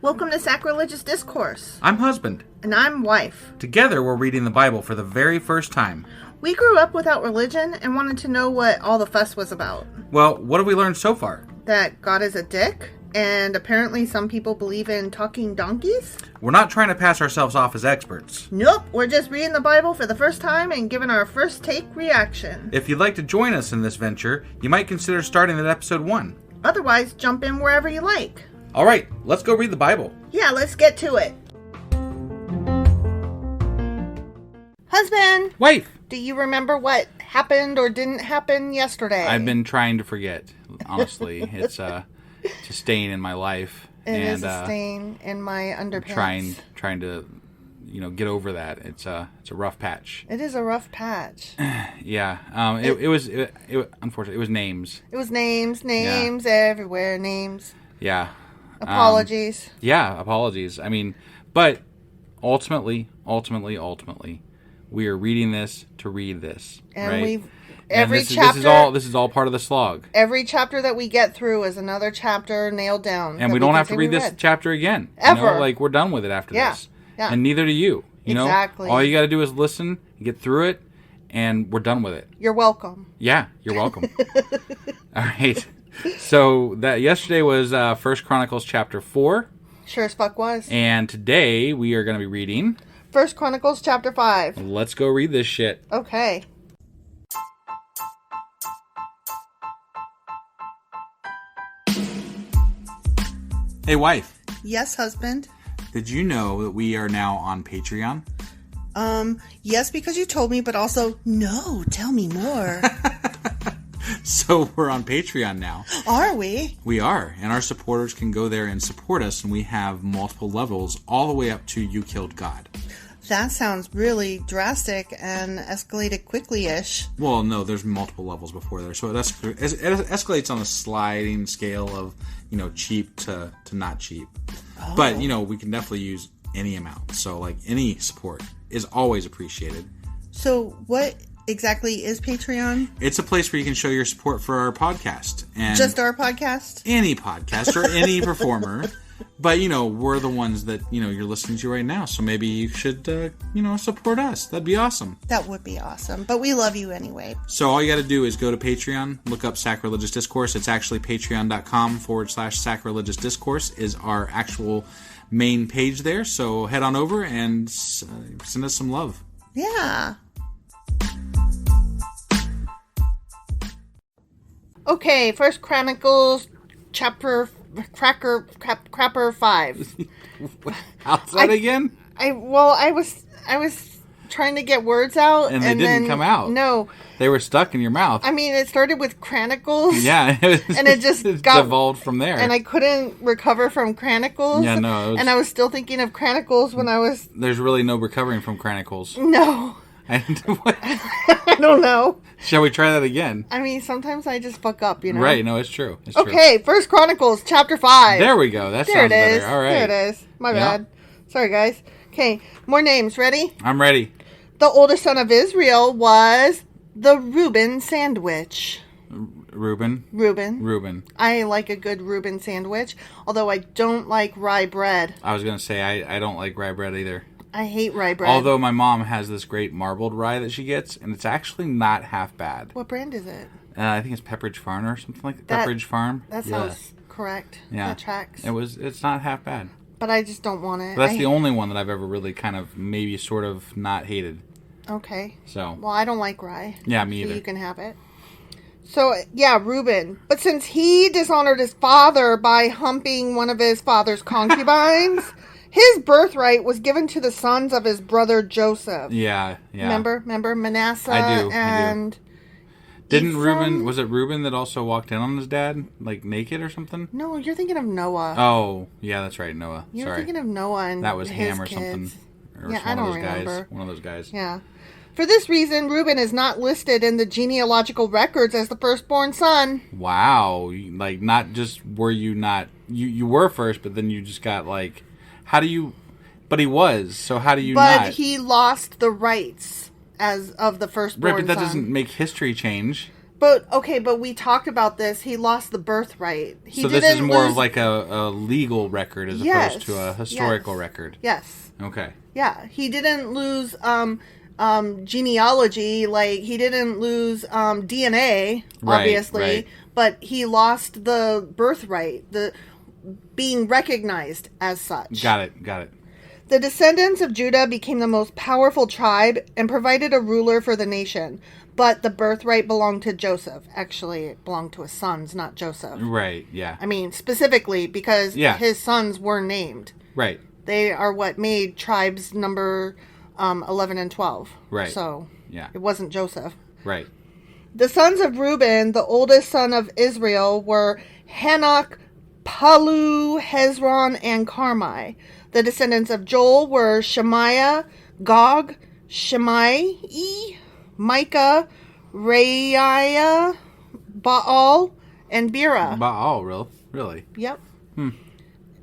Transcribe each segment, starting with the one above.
Welcome to Sacrilegious Discourse. I'm husband. And I'm wife. Together, we're reading the Bible for the very first time. We grew up without religion and wanted to know what all the fuss was about. Well, what have we learned so far? That God is a dick, and apparently some people believe in talking donkeys? We're not trying to pass ourselves off as experts. Nope, we're just reading the Bible for the first time and giving our first take reaction. If you'd like to join us in this venture, you might consider starting at episode 1. Otherwise, jump in wherever you like. All right, let's go read the Bible. Yeah, let's get to it. Husband! Wife! Do you remember what happened or didn't happen yesterday? I've been trying to forget, honestly. It's a stain in my life. It is a stain in my underpants. Trying to, get over that. It's a rough patch. It is a rough patch. Yeah. It was unfortunately, it was names. It was names everywhere, names. Yeah. Apologies. Apologies. I mean, but ultimately, we are reading this to read this, and right? This is all part of the slog. Every chapter that we get through is another chapter nailed down, and we don't have to read this chapter again. Ever. We're done with it after this. Yeah. And neither do you. Exactly. All you got to do is listen, get through it, and we're done with it. You're welcome. Yeah, you're welcome. All right. So that yesterday was 1 Chronicles chapter 4. Sure as fuck was. And today we are going to be reading 1 Chronicles chapter 5. Let's go read this shit. Okay. Hey, wife. Yes, husband. Did you know that we are now on Patreon? Yes, because you told me, but also, no, tell me more. So we're on Patreon now. Are we? We are. And our supporters can go there and support us, and we have multiple levels all the way up to You Killed God. That sounds really drastic and escalated quickly-ish. Well, no, there's multiple levels before there. So it escalates on a sliding scale of, cheap to not cheap. Oh. But, we can definitely use any amount. So, any support is always appreciated. So what exactly is Patreon? It's a place where you can show your support for our podcast. And just our podcast? Any podcast or any performer. But, we're the ones that, you're listening to right now. So maybe you should, support us. That'd be awesome. That would be awesome. But we love you anyway. So all you got to do is go to Patreon, look up Sacrilegious Discourse. It's actually patreon.com/sacrilegious discourse is our actual main page there. So head on over and send us some love. Yeah. Okay, 1 Chronicles chapter crapper 5. How's that again? I was trying to get words out and they didn't come out. No, they were stuck in your mouth. I mean, it started with Chronicles. Yeah, and it just got devolved from there. And I couldn't recover from Chronicles. Yeah, no. And I was still thinking of Chronicles when I was. There's really no recovering from Chronicles. No. I don't know. Shall we try that again? I mean, sometimes I just fuck up, Right, no, it's true. Okay, 1 Chronicles chapter 5. There we go. That sounds better. All right. There it is. My bad. Sorry, guys. Okay, more names. Ready? I'm ready. The oldest son of Israel was the Reuben sandwich. Reuben. I like a good Reuben sandwich, although I don't like rye bread. I was going to say, I don't like rye bread either. I hate rye bread. Although my mom has this great marbled rye that she gets, and it's actually not half bad. What brand is it? I think it's Pepperidge Farm or something like that. Pepperidge Farm. That sounds correct. Yeah. That tracks. It's not half bad. But I just don't want it. But that's the only one that I've ever really kind of maybe sort of not hated. Okay. So. Well, I don't like rye. Yeah, me either. So you can have it. So, yeah, Reuben. But since he dishonored his father by humping one of his father's concubines... His birthright was given to the sons of his brother Joseph. Yeah. Remember Manasseh? I do. Didn't Ephraim? Reuben? Was it Reuben that also walked in on his dad, naked or something? No, you're thinking of Noah. Oh, yeah, that's right, Noah. You're thinking of Noah and that was his Ham or kids. something. Or yeah, I don't remember. One of those guys. Yeah. For this reason, Reuben is not listed in the genealogical records as the firstborn son. Wow, not just were you not you were first, but then you just got how do you? But he was. So how do you not? But he lost the rights as of the firstborn son. Right, but that son. doesn't make history change. But we talked about this. He lost the birthright. So this is more of like a legal record as opposed to a historical record. Yes. Okay. Yeah, he didn't lose genealogy. Like, he didn't lose DNA, obviously. Right. But he lost the birthright, the being recognized as such. Got it. The descendants of Judah became the most powerful tribe and provided a ruler for the nation. But the birthright belonged to Joseph. Actually, it belonged to his sons, not Joseph. Right, yeah. I mean, specifically because his sons were named. Right. They are what made tribes number 11 and 12. Right. So, yeah. It wasn't Joseph. Right. The sons of Reuben, the oldest son of Israel, were Hanok, Palu, Hezron, and Carmi. The descendants of Joel were Shemaiah, Gog, Shimei, Micah, Reiah, Baal, and Bera. Baal, really? Yep.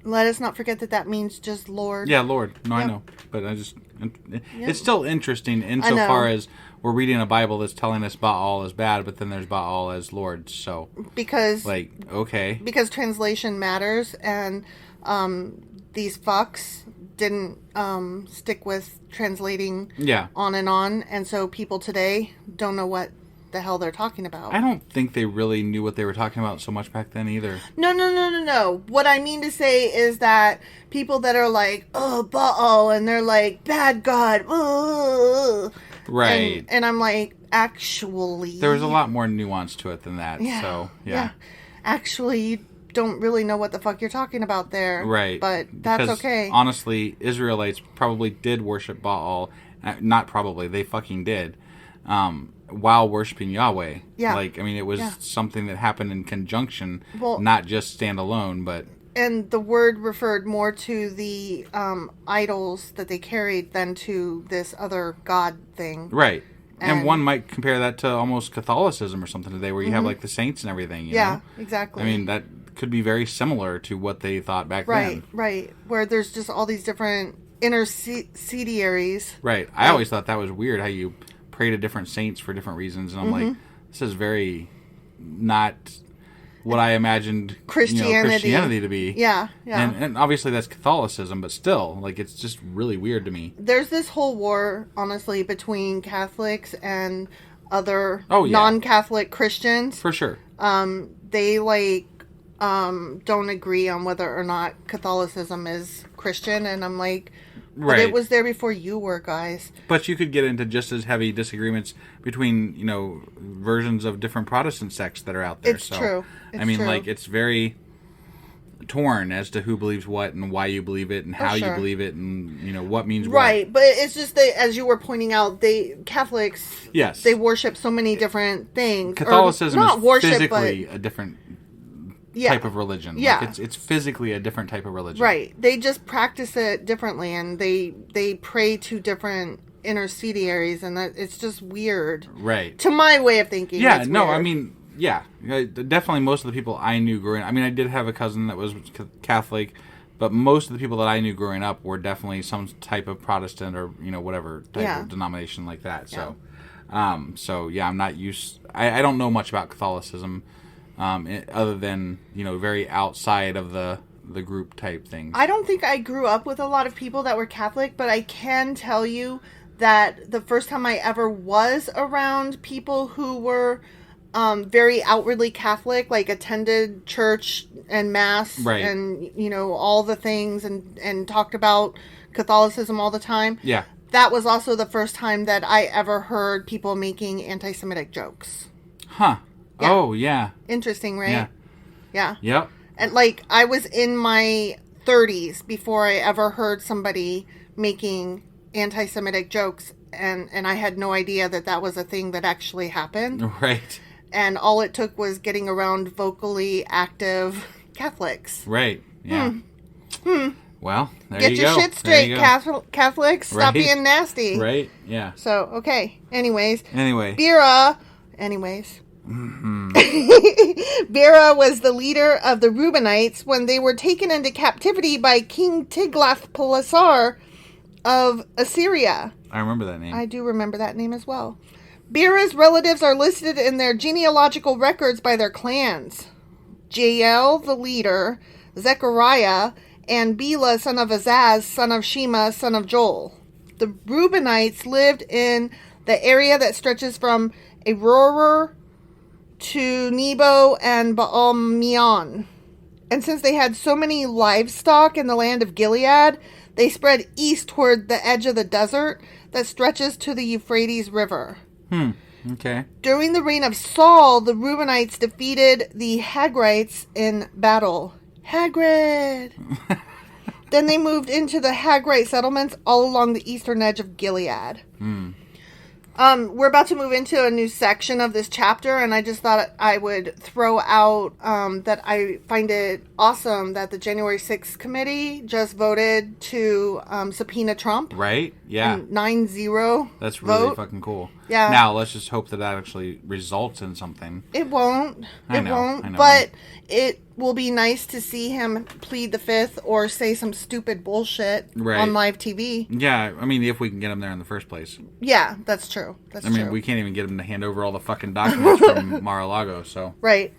Let us not forget that means just Lord. Yeah, Lord. No, yep. I know. But it's still interesting insofar as we're reading a Bible that's telling us Baal is bad, but then there's Baal as Lord. So because translation matters, and these fucks didn't stick with translating on, and so people today don't know what the hell they're talking about. I don't think they really knew what they were talking about so much back then either. No. What I mean to say is that people that are like, oh, Baal, and they're like, bad God, ugh. Right. And I'm like, actually... There was a lot more nuance to it than that, Yeah. Actually, you don't really know what the fuck you're talking about there. Right. But that's because, okay. Honestly, Israelites probably did worship Baal. Not probably, they fucking did. While worshiping Yahweh. Yeah. Like, I mean, it was something that happened in conjunction, not just standalone, but... And the word referred more to the idols that they carried than to this other God thing. Right. And one might compare that to almost Catholicism or something today, where you have, like, the saints and everything, you know? Exactly. I mean, that could be very similar to what they thought back then. Right. Where there's just all these different intermediaries. Right. I always thought that was weird, how you... pray to different saints for different reasons, and I'm like, this is very not what I imagined Christianity to be. Yeah. And obviously that's Catholicism, but still, like, it's just really weird to me. There's this whole war, honestly, between Catholics and other non-Catholic Christians. For sure. They don't agree on whether or not Catholicism is Christian, and I'm like, but it was there before you were, guys. But you could get into just as heavy disagreements between, versions of different Protestant sects that are out there. It's true. Like, it's very torn as to who believes what and why you believe it and how you believe it and, what means what. Right, but it's just that, as you were pointing out, Catholics, they worship so many different things. Catholicism is physically a different type of religion. Yeah. Like, it's physically a different type of religion. Right. They just practice it differently, and they pray to different intermediaries, and it's just weird. Right. To my way of thinking. Yeah, no, weird. I mean, definitely most of the people I knew growing up, I mean, I did have a cousin that was Catholic, but most of the people that I knew growing up were definitely some type of Protestant or, whatever type of denomination like that. So, I'm not used... I don't know much about Catholicism, other than, very outside of the group type things. I don't think I grew up with a lot of people that were Catholic, but I can tell you that the first time I ever was around people who were very outwardly Catholic, like attended church and mass and, all the things and talked about Catholicism all the time. Yeah. That was also the first time that I ever heard people making anti-Semitic jokes. Huh. Yeah. Oh, yeah. Interesting, right? Yeah. Yep. And, I was in my 30s before I ever heard somebody making anti-Semitic jokes, and I had no idea that was a thing that actually happened. Right. And all it took was getting around vocally active Catholics. Right. Yeah. Well, there Get you your go. shit straight, Catholics. Stop Right. being nasty. Right. Yeah. So, okay. Anyway. Bera. Bera was the leader of the Rubinites when they were taken into captivity by King Tiglath-Pileser of Assyria. I remember that name. I do remember that name as well. Bera's relatives are listed in their genealogical records by their clans. Jael, the leader, Zechariah, and Bela, son of Azaz, son of Shema, son of Joel. The Rubinites lived in the area that stretches from Aroer to Nebo and Baal-Meon. And since they had so many livestock in the land of Gilead, they spread east toward the edge of the desert that stretches to the Euphrates River. Okay. During the reign of Saul, the Reubenites defeated the Hagrites in battle. Hagrid! Then they moved into the Hagrite settlements all along the eastern edge of Gilead. We're about to move into a new section of this chapter, and I just thought I would throw out that I find it awesome that the January 6th committee just voted to subpoena Trump. Right? Yeah. 9-0 That's really vote. fucking cool. Yeah. Now, let's just hope that actually results in something. It won't. I know. But it will be nice to see him plead the fifth or say some stupid bullshit on live TV. Yeah, I mean, if we can get him there in the first place. Yeah, that's true. I mean, we can't even get him to hand over all the fucking documents from Mar-a-Lago, so. Right.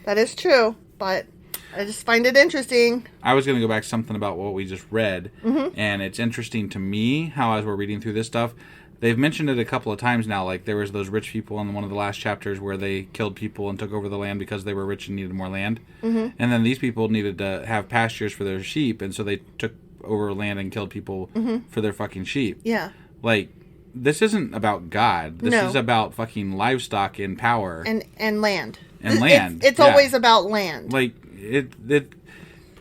That is true, but I just find it interesting. I was going to go back to something about what we just read, and it's interesting to me how, as we're reading through this stuff, they've mentioned it a couple of times now. Like, there was those rich people in one of the last chapters where they killed people and took over the land because they were rich and needed more land. And then these people needed to have pastures for their sheep, and so they took over land and killed people for their fucking sheep. Yeah. Like, this isn't about God. This is about fucking livestock and power. And land. And land. It's always about land. Like, it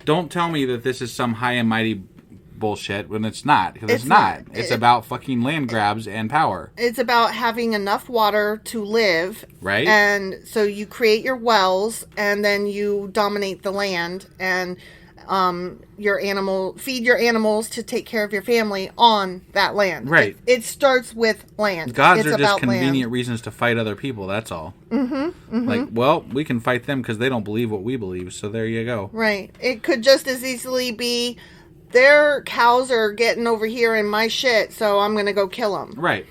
don't tell me that this is some high and mighty bullshit when it's not, because it's not. It's about fucking land grabs and power. It's about having enough water to live, right? And so you create your wells, and then you dominate the land, and feed your animals to take care of your family on that land. Right. It starts with land. Gods are just convenient reasons to fight other people. That's all. Like, well, we can fight them because they don't believe what we believe. So there you go. Right. It could just as easily be, their cows are getting over here in my shit, so I'm going to go kill them. Right.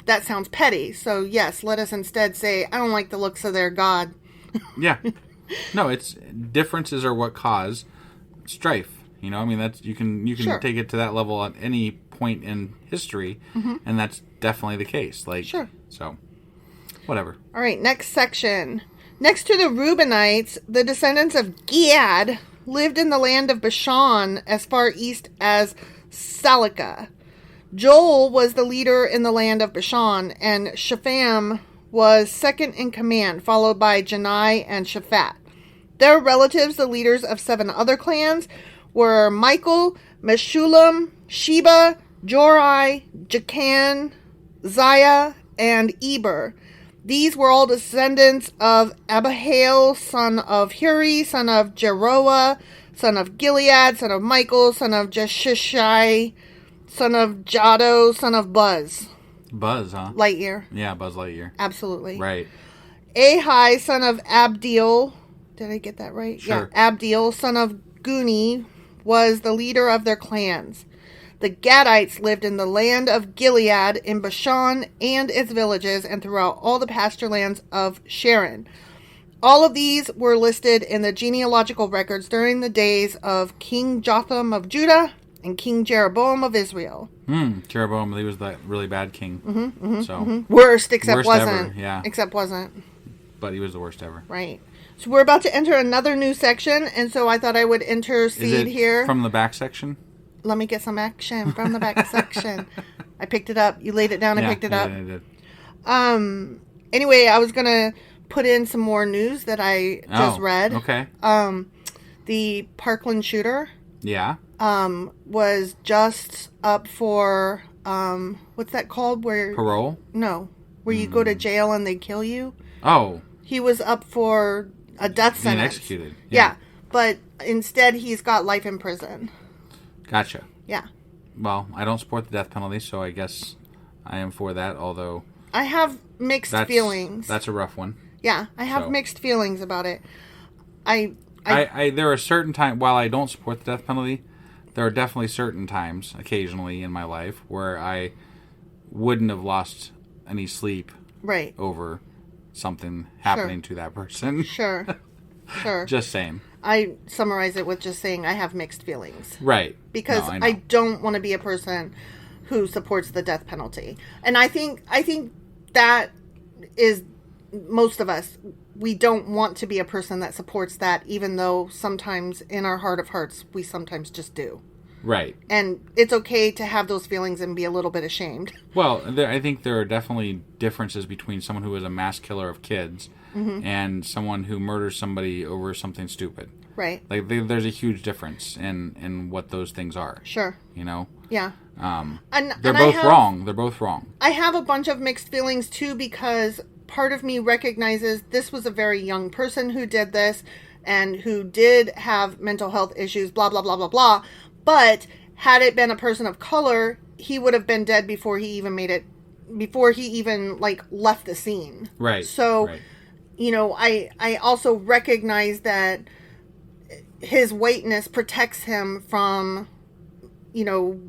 That sounds petty. So, yes, let us instead say, I don't like the looks of their God. Yeah. No, it's differences are what cause strife. You know, I mean, that's you can take it to that level at any point in history, and that's definitely the case. Like, so, whatever. All right, next section. Next to the Reubenites, the descendants of Giad lived in the land of Bashan as far east as Salika. Joel was the leader in the land of Bashan, and Shepham was second in command, followed by Janai and Shaphat. Their relatives, the leaders of 7 other clans, were Michael, Meshulam, Sheba, Jorai, Jachan, Ziah, and Eber. These were all descendants of Abihail, son of Huri, son of Jeroah, son of Gilead, son of Michael, son of Jeshishai, son of Jado, son of Buzz. Buzz, huh? Lightyear. Yeah, Buzz Lightyear. Absolutely. Right. Ahai, son of Abdiel. Did I get that right? Sure. Yeah. Abdiel, son of Guni, was the leader of their clans. The Gadites lived in the land of Gilead, in Bashan and its villages, and throughout all the pasture lands of Sharon. All of these were listed in the genealogical records during the days of King Jotham of Judah and King Jeroboam of Israel. Jeroboam, he was that really bad king. Worst, except wasn't. Ever, yeah. Except wasn't. But he was the worst ever. Right. So we're about to enter another new section, and so I thought I would intercede here. From the back section? Let me get some action from the back section. I picked it up. You laid it down. I picked it up. I did. Anyway, I was going to put in some more news that I just read. Okay. The Parkland shooter. Yeah. Was just up for, what's that called? Where parole? No. Where you go to jail and they kill you. Oh. He was up for a death sentence. Being executed. Yeah. But instead he's got life in prison. Gotcha. Yeah. Well, I don't support the death penalty, so I guess I am for that, although... I have mixed feelings. That's a rough one. Yeah, I have mixed feelings about it. There are certain times, while I don't support the death penalty, there are definitely certain times, occasionally in my life, where I wouldn't have lost any sleep Right. over something happening to that person. Sure. Sure. Just saying. I summarize it with just saying I have mixed feelings. Right. Because No, I don't want to be a person who supports the death penalty. And I think that is most of us. We don't want to be a person that supports that, even though sometimes in our heart of hearts, we sometimes just do. Right. And it's okay to have those feelings and be a little bit ashamed. Well, I think there are definitely differences between someone who is a mass killer of kids and someone who murders somebody over something stupid. Right. Like, there's a huge difference in what those things are. Sure. You know? Yeah. They're both wrong. They're both wrong. I have a bunch of mixed feelings, too, because part of me recognizes this was a very young person who did this and who did have mental health issues, blah, blah, blah, blah, blah. But had it been a person of color, he would have been dead before he even left the scene. Right. So, you know, I also recognize that his whiteness protects him from, you know,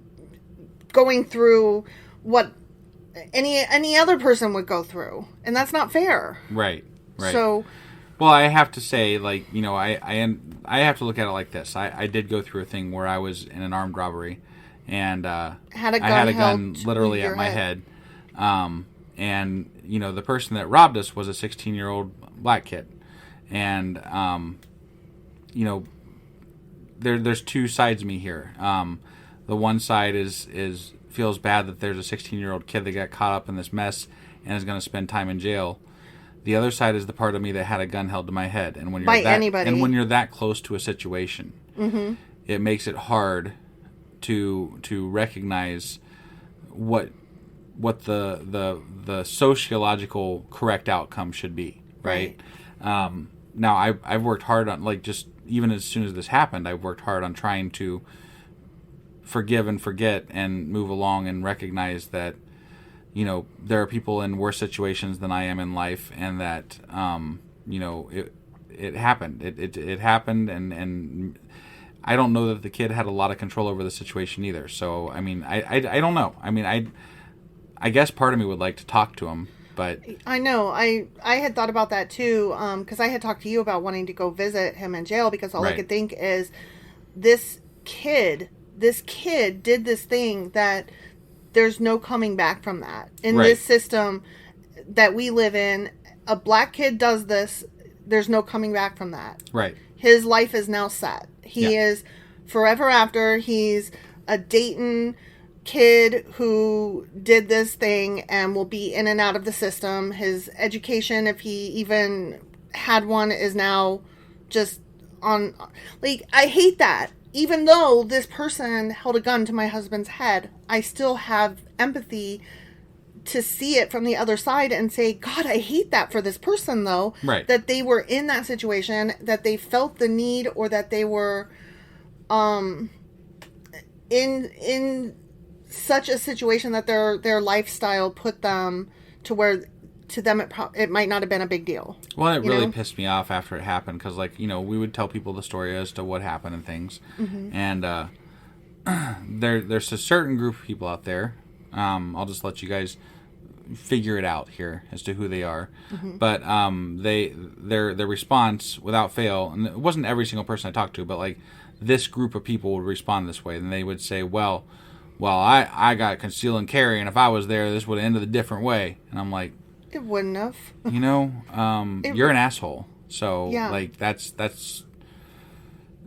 going through what any other person would go through. And that's not fair. Right. So, well, I have to say, like, you know, I have to look at it like this. I did go through a thing where I was in an armed robbery, and I had a gun literally at my head. And, you know, the person that robbed us was a 16-year-old black kid. And, you know, there's two sides of me here. The one side is feels bad that there's a 16-year-old kid that got caught up in this mess and is going to spend time in jail. The other side is the part of me that had a gun held to my head, and when you're that close to a situation, it makes it hard to recognize what the sociological correct outcome should be, right? Now I've worked hard on, like, just even as soon as this happened, I've worked hard on trying to forgive and forget and move along and recognize that, you know, there are people in worse situations than I am in life, and that, you know, it happened. It happened, and I don't know that the kid had a lot of control over the situation either. So, I mean, I don't know. I mean, I guess part of me would like to talk to him, but... I know. I had thought about that, too, because I had talked to you about wanting to go visit him in jail, because all I could think is, this kid did this thing that there's no coming back from that. In this system that we live in, a black kid does this, there's no coming back from that. Right. His life is now set. He is forever after. He's a Dayton kid who did this thing and will be in and out of the system. His education, if he even had one, is now just on... Like, I hate that. Even though this person held a gun to my husband's head, I still have empathy to see it from the other side and say, God, I hate that for this person, though. Right. That they were in that situation, that they felt the need, or that they were in such a situation that their lifestyle put them to where, to them, it might not have been a big deal. Well, it really pissed me off after it happened, because, like, you know, we would tell people the story as to what happened and things. And there's a certain group of people out there. I'll just let you guys figure it out here as to who they are. But their response, without fail, and it wasn't every single person I talked to, but, like, this group of people would respond this way, and they would say, well, I got conceal and carry, and if I was there, this would have ended a different way. And I'm like... It wouldn't have. You know, you're an asshole. So, like, that's...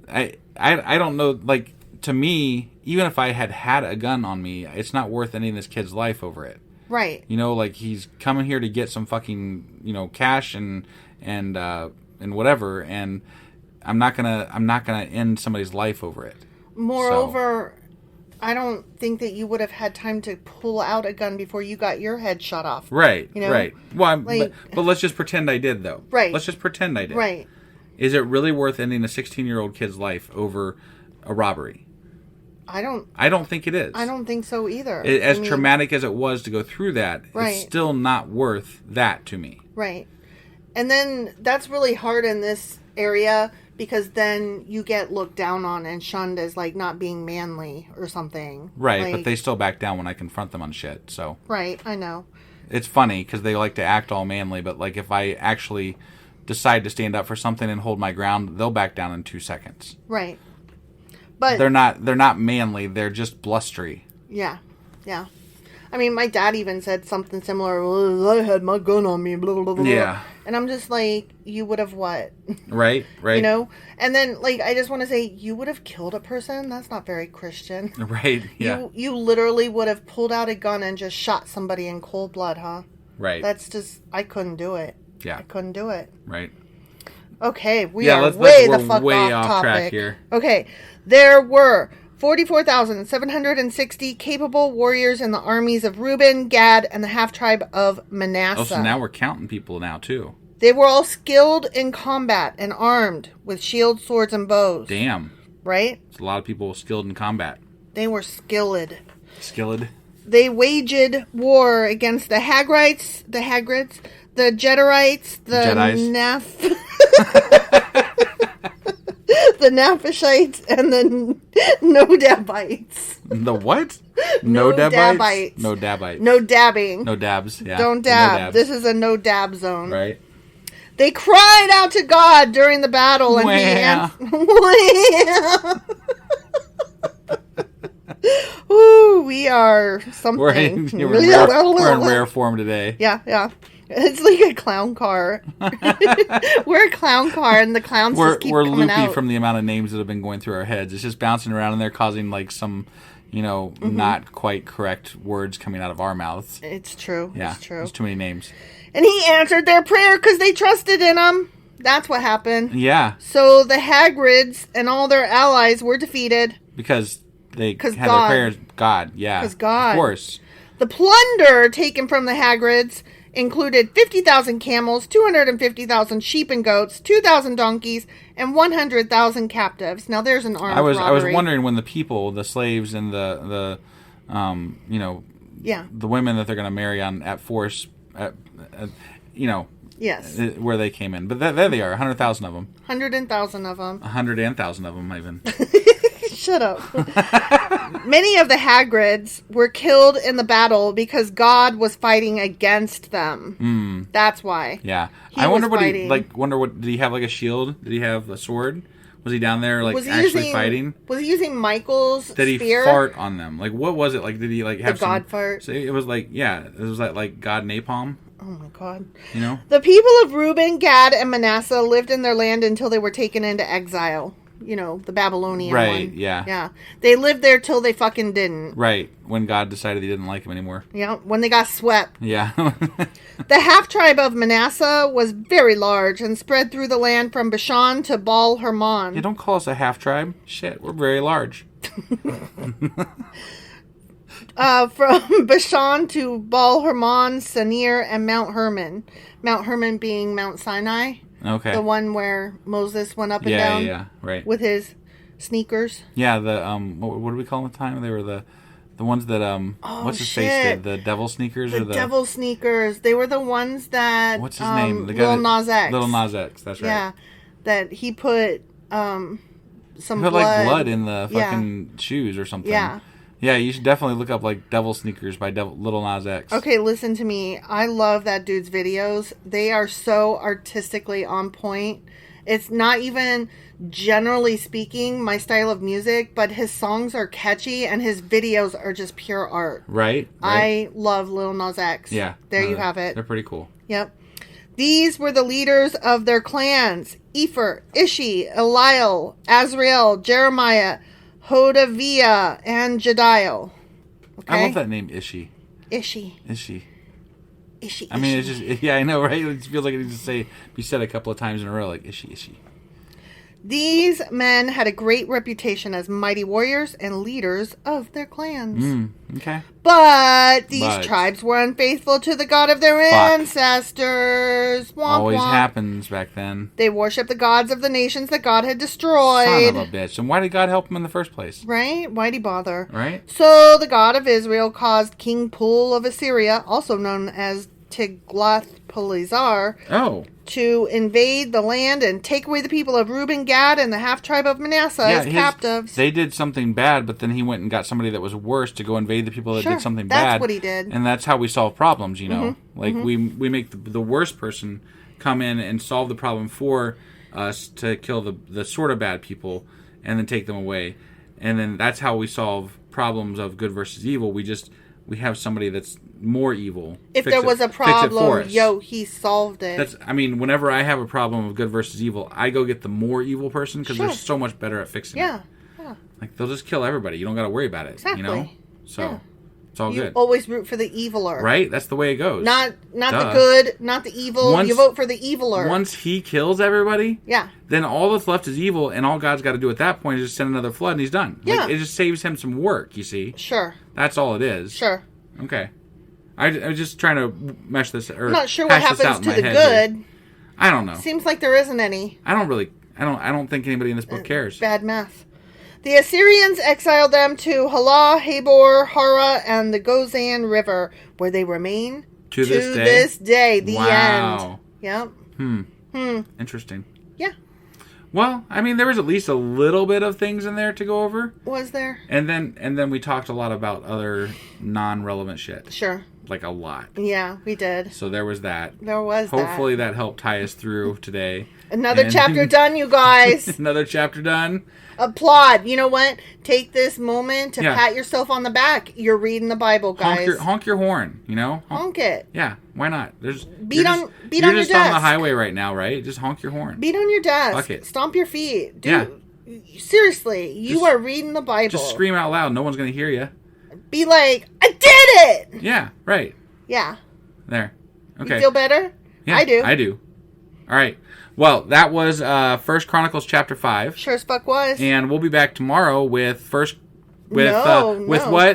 I don't know, like, to me, even if I had a gun on me, it's not worth ending this kid's life over it. Right. You know, like, he's coming here to get some fucking, you know, cash and whatever, and I'm not gonna end somebody's life over it. Moreover, I don't think that you would have had time to pull out a gun before you got your head shot off. Right, you know? Right. Well, but let's just pretend I did, though. Right. Let's just pretend I did. Right. Is it really worth ending a 16-year-old kid's life over a robbery? I don't think it is. I don't think so either. As traumatic as it was to go through that, it's still not worth that to me. Right. And then that's really hard in this area, because then you get looked down on and shunned as, like, not being manly or something. Right, like, but they still back down when I confront them on shit, so... Right, I know. it's funny because they like to act all manly, but like if I actually decide to stand up for something and hold my ground, they'll back down in 2 seconds. Right. But they're not manly. They're just blustery. Yeah. Yeah. I mean, my dad even said something similar. Well, I had my gun on me. Blah, blah, blah, yeah. And I'm just like, you would have what? Right. You know? And then, like, I just want to say, you would have killed a person? That's not very Christian. Right. Yeah. You literally would have pulled out a gun and just shot somebody in cold blood, huh? Right. That's just, I couldn't do it. Yeah. I couldn't do it. Right. Okay, we're way off topic. Track here. Okay, there were 44,760 capable warriors in the armies of Reuben, Gad, and the half-tribe of Manasseh. Oh, so now we're counting people now, too. They were all skilled in combat and armed with shields, swords, and bows. Damn. Right? There's a lot of people skilled in combat. They were skilled. Skilled? They waged war against the Hagrites, the Jedarites, the Jedis. the Naphishites, and the Nodabites. The what? Nodabites. No dabites. No dabbing. No dabs, yeah. Don't dab. No dabs. This is a no dab zone. Right. They cried out to God during the battle, and he answered. Ooh, we are something. We're in rare form today. Yeah. It's like a clown car. We're a clown car, and the clowns just keep coming out. We're loopy from the amount of names that have been going through our heads. It's just bouncing around, and they're causing like some, not quite correct words coming out of our mouths. It's true. Yeah, it's true. There's too many names. And he answered their prayer because they trusted in him. That's what happened. Yeah. So the Hagrids and all their allies were defeated. Because they had their prayers. God, yeah. Because God. Of course. The plunder taken from the Hagrids included 50,000 camels, 250,000 sheep and goats, 2,000 donkeys, and 100,000 captives. Now there's an armed robbery. I was wondering when the people, the slaves, and the women that they're going to marry at force, yes, where they came in. But there they are, 100,000 of them. 100,000 of them. 100,000 of them, even. Shut up. Many of the Hagrids were killed in the battle because God was fighting against them. That's why. Yeah. I wonder did he have like a shield? Did he have a sword? Was he down there fighting? Was he using Michael's spear? Did he fart on them? Like what was it? Like did he have the God fart? So it was it was like God napalm. Oh my God. The people of Reuben, Gad, and Manasseh lived in their land until they were taken into exile. The Babylonian one. Right, yeah. Yeah. They lived there till they fucking didn't. Right. When God decided he didn't like them anymore. Yeah. When they got swept. Yeah. The half-tribe of Manasseh was very large and spread through the land from Bashan to Baal Hermon. You don't call us a half-tribe. Shit, we're very large. From Bashan to Baal Hermon, Senir, and Mount Hermon. Mount Hermon being Mount Sinai. Okay. The one where Moses went up and down. Yeah, right. With his sneakers. Yeah, the what do we call them at the time? They were the ones that what's his face did? The devil sneakers the devil sneakers. They were the ones that what's his name? The guy Lil Nas X. Lil Nas X, that's right. Yeah. That he put some blood. Like blood in the fucking shoes or something. Yeah. Yeah, you should definitely look up like Devil Sneakers by Lil Nas X. Okay, listen to me. I love that dude's videos. They are so artistically on point. It's not even, generally speaking, my style of music, but his songs are catchy and his videos are just pure art. Right. I love Lil Nas X. Yeah. There you have it. They're pretty cool. Yep. These were the leaders of their clans: Epher, Ishi, Eliel, Azrael, Jeremiah, Hodaviah, and Jediel. Okay? I love that name, Ishi. Ishi. I mean, it's just, yeah, I know, right? It feels like it needs to be said a couple of times in a row, like Ishi. These men had a great reputation as mighty warriors and leaders of their clans. Okay. But these tribes were unfaithful to the God of their ancestors. Womp Always womp. happens back then. They worshipped the gods of the nations that God had destroyed. Son of a bitch. And why did God help them in the first place? Right? Why'd he bother? Right? So the God of Israel caused King Pul of Assyria, also known as Tiglath-Pileser Oh. to invade the land and take away the people of Reuben, Gad, and the half-tribe of Manasseh as captives. They did something bad, but then he went and got somebody that was worse to go invade the people that did something bad. That's what he did. And that's how we solve problems, you know? Like, we make the worst person come in and solve the problem for us to kill the sort of bad people and then take them away. And then that's how we solve problems of good versus evil. We have somebody that's more evil. If there was a problem, he solved it. Whenever I have a problem of good versus evil, I go get the more evil person because they're so much better at fixing it. Yeah. Like, they'll just kill everybody. You don't got to worry about it. Exactly. You know? So, it's all good. You always root for the eviler. Right? That's the way it goes. Not the good, not the evil. You vote for the eviler. Once he kills everybody, then all that's left is evil, and all God's got to do at that point is just send another flood, and he's done. Yeah. Like, it just saves him some work, you see? Sure. That's all it is. Sure. Okay. I was just trying to mesh this. Or I'm not sure what happens to the good. Here. I don't know. Seems like there isn't any. I don't think anybody in this book cares. Bad math. The Assyrians exiled them to Halah, Habor, Hara, and the Gozan River, where they remain to this day. The end. Yep. Interesting. Yeah. Well, there was at least a little bit of things in there to go over. Was there? And then we talked a lot about other non-relevant shit. Sure. Like a lot. Yeah, we did. So there was that. Hopefully that helped tie us through today. Another chapter done, you guys. Another chapter done. Applaud. You know what? Take this moment to pat yourself on the back. You're reading the Bible, guys. Honk your horn, you know? Honk it. Yeah, why not? Beat on your desk. You're just on the highway right now, right? Just honk your horn. Beat on your desk. Fuck it. Stomp your feet. Dude, seriously, you are reading the Bible. Just scream out loud. No one's going to hear you. Be like, I did it! Yeah, right. Yeah. There. Okay. You feel better? Yeah, I do. I do. All right. Well, that was 1 Chronicles chapter 5. Sure as fuck was. And we'll be back tomorrow with what?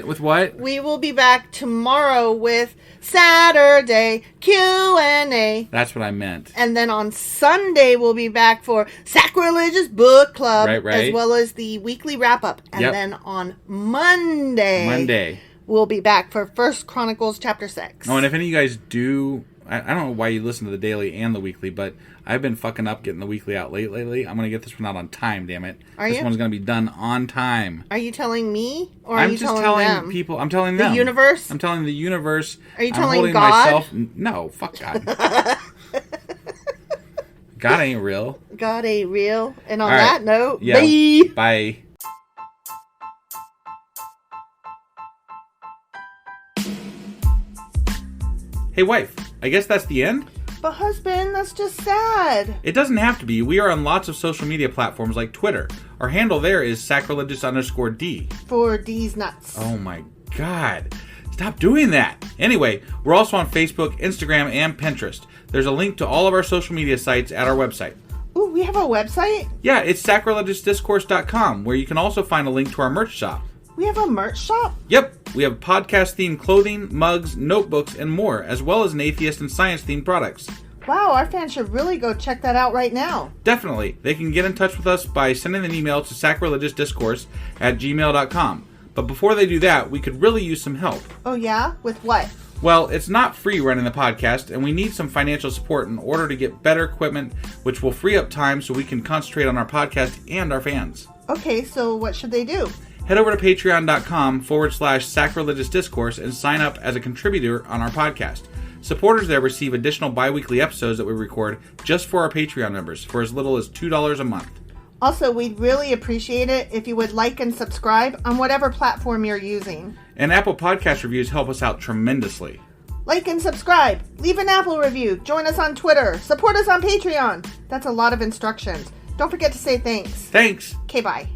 With what? We will be back tomorrow with Saturday Q&A. That's what I meant. And then on Sunday we'll be back for Sacrilegious Book Club. Right. As well as the weekly wrap-up. And then on Monday we'll be back for 1 Chronicles chapter 6. Oh, and if any of you guys do... I don't know why you listen to the daily and the weekly, but I've been fucking up getting the weekly out lately. I'm going to get this one out on time, damn it. This one's going to be done on time. Are you telling me? Or are you telling them? People. I'm telling them. The universe? I'm telling the universe. Are you telling God? No, fuck God. God ain't real. God ain't real. And on that note, bye. Bye. Hey, wife. I guess that's the end? But husband, that's just sad. It doesn't have to be. We are on lots of social media platforms like Twitter. Our handle there is sacrilegious_D. For D's nuts. Oh my God. Stop doing that. Anyway, we're also on Facebook, Instagram, and Pinterest. There's a link to all of our social media sites at our website. Ooh, we have a website? Yeah, it's sacrilegiousdiscourse.com, where you can also find a link to our merch shop. We have a merch shop? Yep. We have podcast-themed clothing, mugs, notebooks, and more, as well as an atheist and science-themed products. Wow, our fans should really go check that out right now. Definitely. They can get in touch with us by sending an email to sacrilegiousdiscourse@gmail.com. But before they do that, we could really use some help. Oh yeah? With what? Well, it's not free running the podcast, and we need some financial support in order to get better equipment, which will free up time so we can concentrate on our podcast and our fans. Okay, so what should they do? Head over to patreon.com/sacrilegiousdiscourse and sign up as a contributor on our podcast. Supporters there receive additional bi-weekly episodes that we record just for our Patreon members for as little as $2 a month. Also, we'd really appreciate it if you would like and subscribe on whatever platform you're using. And Apple Podcast reviews help us out tremendously. Like and subscribe. Leave an Apple review. Join us on Twitter. Support us on Patreon. That's a lot of instructions. Don't forget to say thanks. Thanks. Okay, bye.